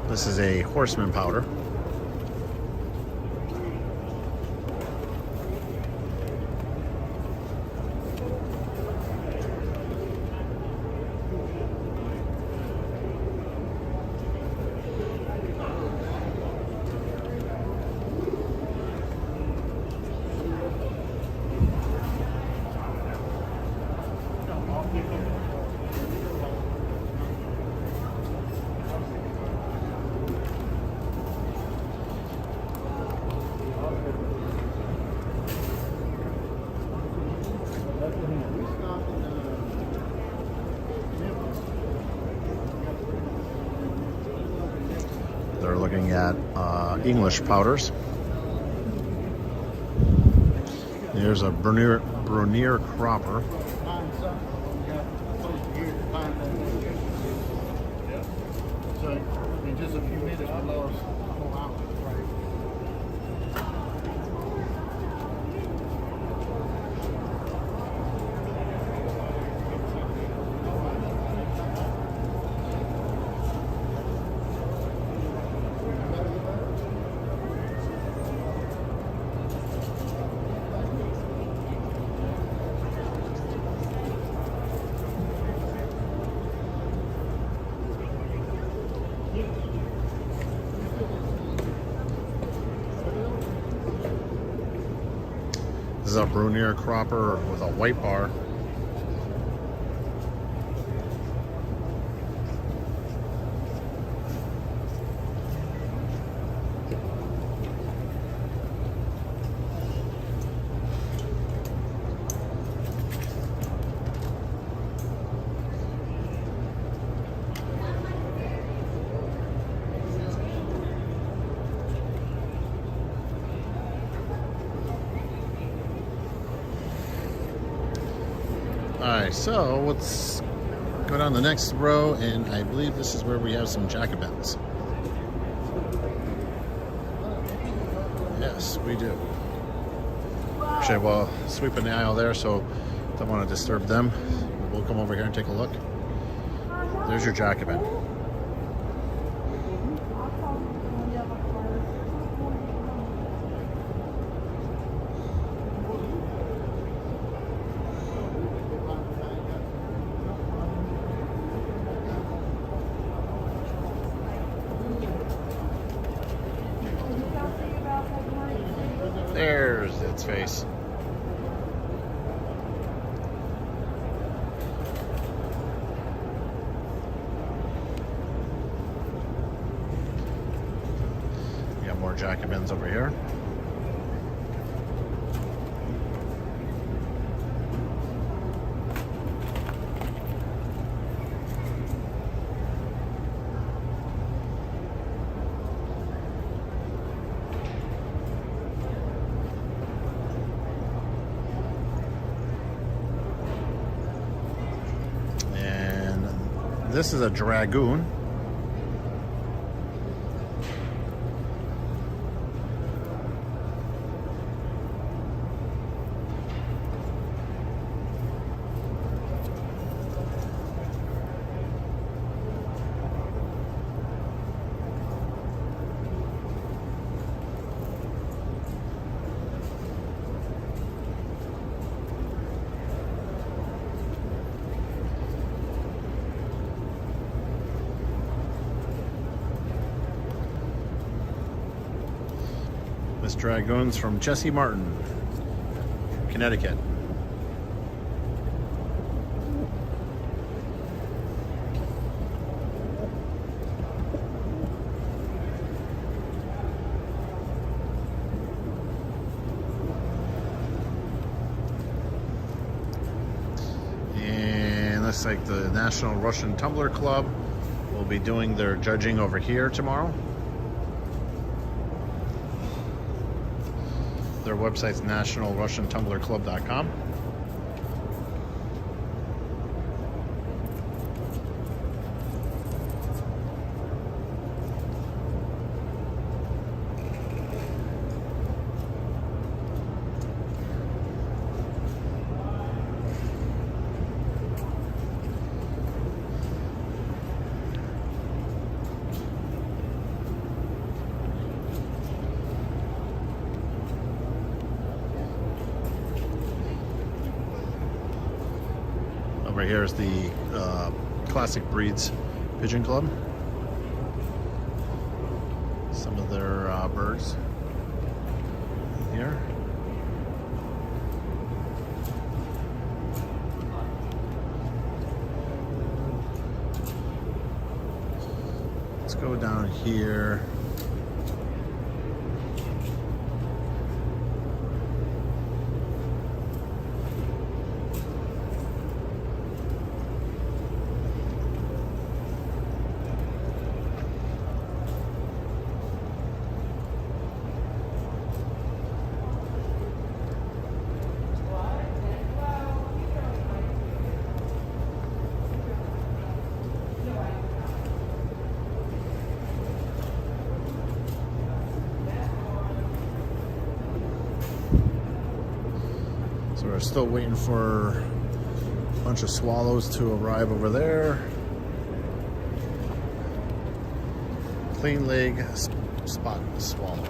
This is a Horseman powder. They're looking at English powders. There's a Brunier cropper. So in just a few minutes, we lost a whole hour. This is a Brunier cropper with a white bar. Alright, so let's go down the next row, and I believe this is where we have some Jacobins. Yes, we do. Actually, well, sweeping the aisle there, so don't want to disturb them. We'll come over here and take a look. There's your Jacobin. There's its face. We got more Jacobins over here. this is a dragoon. This dragoon's from Jesse Martin, Connecticut. And looks like the National Russian Tumbler Club will be doing their judging over here tomorrow. Their website's nationalrussiantumblerclub.com. Over here is the Classic Breeds Pigeon Club. Some of their birds here. Let's go down here. So we're still waiting for a bunch of swallows to arrive over there. Clean leg spot swallow.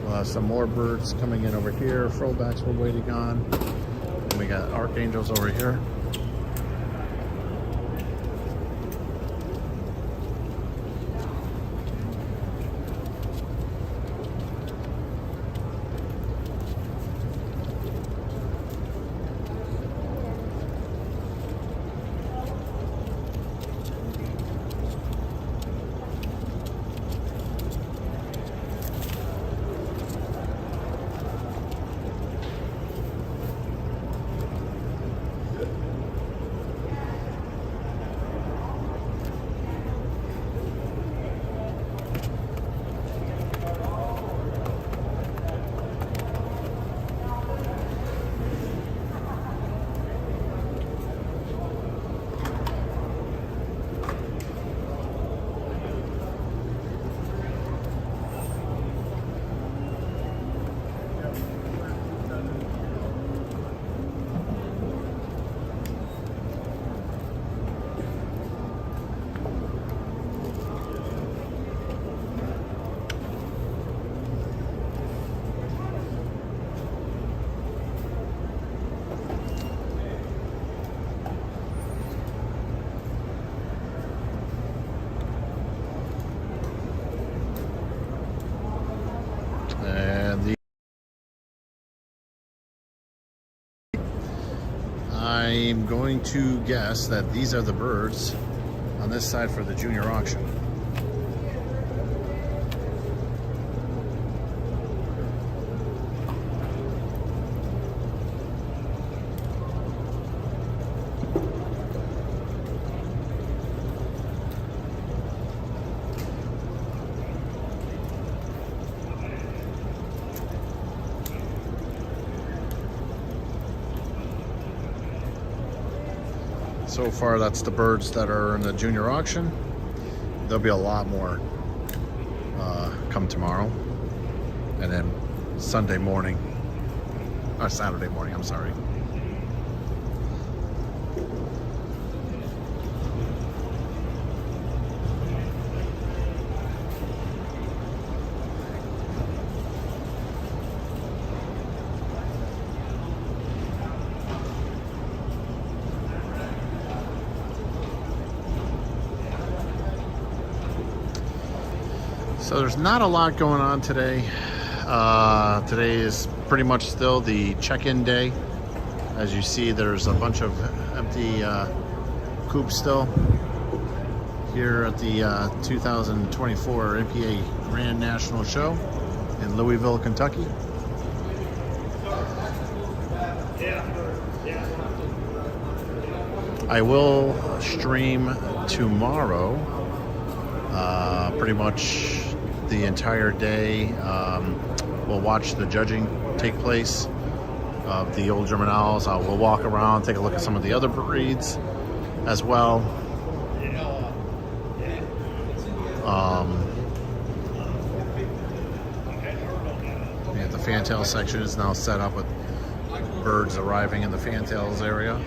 We'll have some more birds coming in over here. Frobacks we're waiting on. And we got archangels over here. I'm going to guess that these are the birds on this side for the junior auction. So far, that's the birds that are in the junior auction. There'll be a lot more come tomorrow, and then Sunday morning, or Saturday morning, I'm sorry. So there's not a lot going on today. Today is pretty much still the check-in day. As you see, there's a bunch of empty coops still here at the 2024 NPA Grand National Show in Louisville, Kentucky. I will stream tomorrow pretty much the entire day. We'll watch the judging take place of the old German owls. We'll walk around, take a look at some of the other breeds as well. The fantail section is now set up with birds arriving in the fantails area.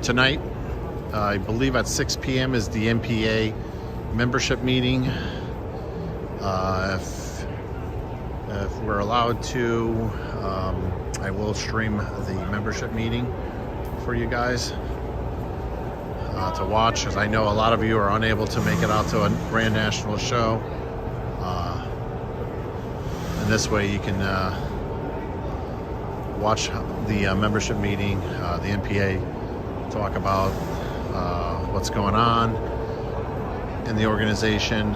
Tonight, I believe at 6 p.m. is the NPA membership meeting. If we're allowed to, I will stream the membership meeting for you guys to watch, as I know a lot of you are unable to make it out to a Grand National Show. And this way you can watch the membership meeting, the NPA talk about what's going on in the organization,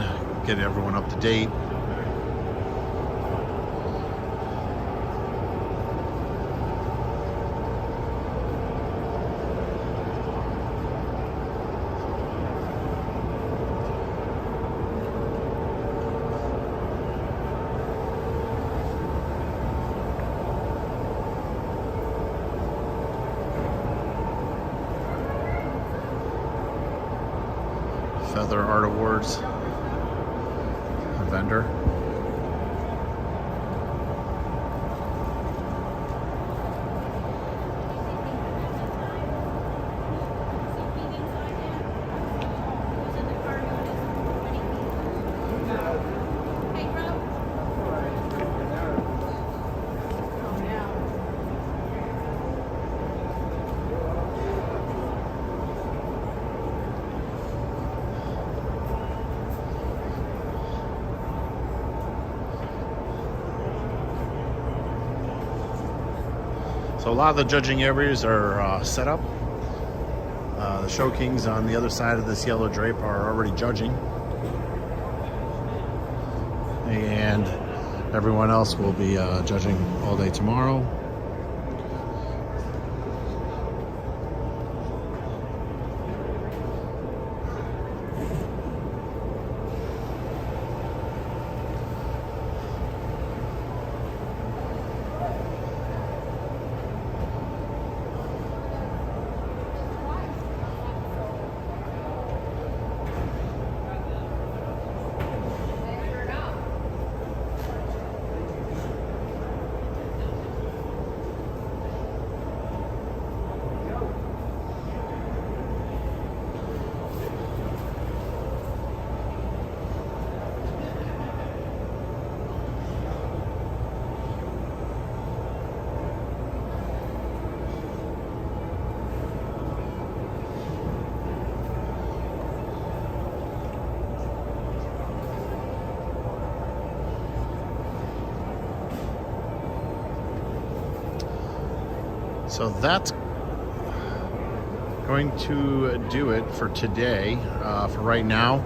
get everyone up to date. Feather Art Awards, a vendor. So a lot of the judging areas are set up. The show kings on the other side of this yellow drape are already judging. And everyone else will be judging all day tomorrow. So that's going to do it for today. For right now,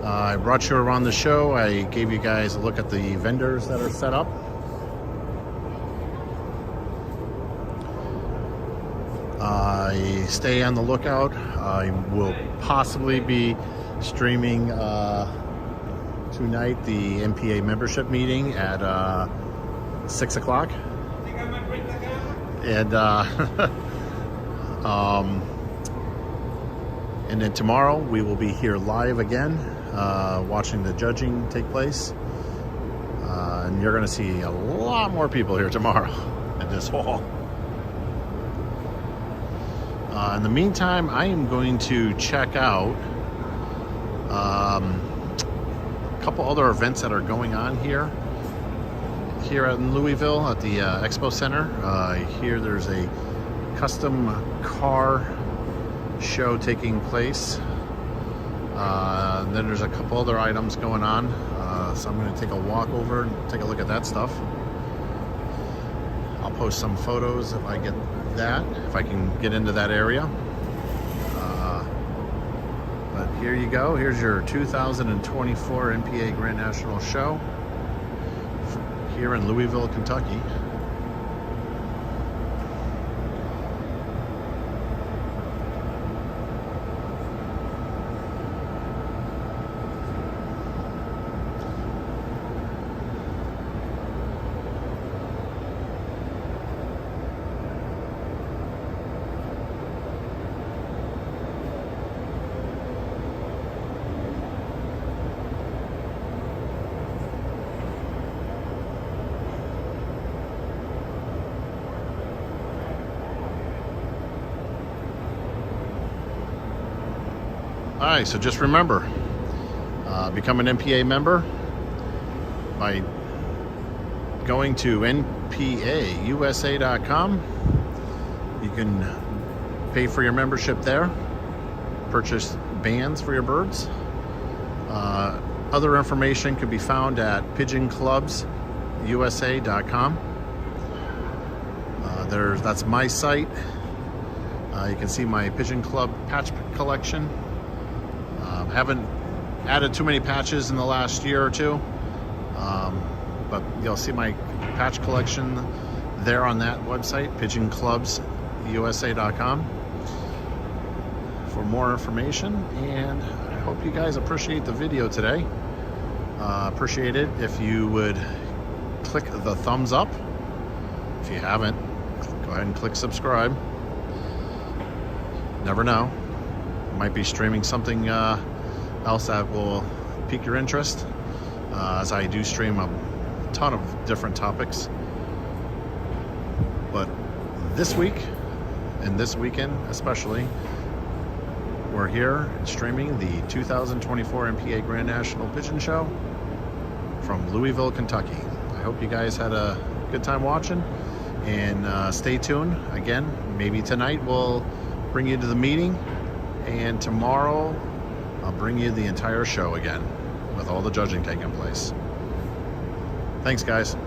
I brought you around the show. I gave you guys a look at the vendors that are set up. Stay on the lookout. I will possibly be streaming tonight the NPA membership meeting at 6 o'clock. And and then tomorrow we will be here live again, watching the judging take place. And you're going to see a lot more people here tomorrow in this hall. In the meantime, I am going to check out a couple other events that are going on here in Louisville at the Expo Center. Here there's a custom car show taking place. Then there's a couple other items going on. So I'm going to take a walk over and take a look at that stuff. I'll post some photos if I get that, if I can get into that area. But here you go. Here's your 2024 NPA Grand National Show here in Louisville, Kentucky. All right, so just remember, become an NPA member by going to npausa.com. You can pay for your membership there, purchase bands for your birds. Other information can be found at pigeonclubsusa.com. That's my site. You can see my Pigeon Club patch collection. Haven't added too many patches in the last year or two, but you'll see my patch collection there on that website, pigeonclubsusa.com, for more information. And I hope you guys appreciate the video today. Appreciate it if you would click the thumbs up. If you haven't, go ahead and click subscribe. Never know, might be streaming something else that will pique your interest, as I do stream a ton of different topics. But this week and this weekend especially, we're here streaming the 2024 NPA Grand National Pigeon Show from Louisville, Kentucky. I hope you guys had a good time watching, and stay tuned. Again, maybe tonight we'll bring you to the meeting, and tomorrow I'll bring you the entire show again with all the judging taking place. Thanks, guys.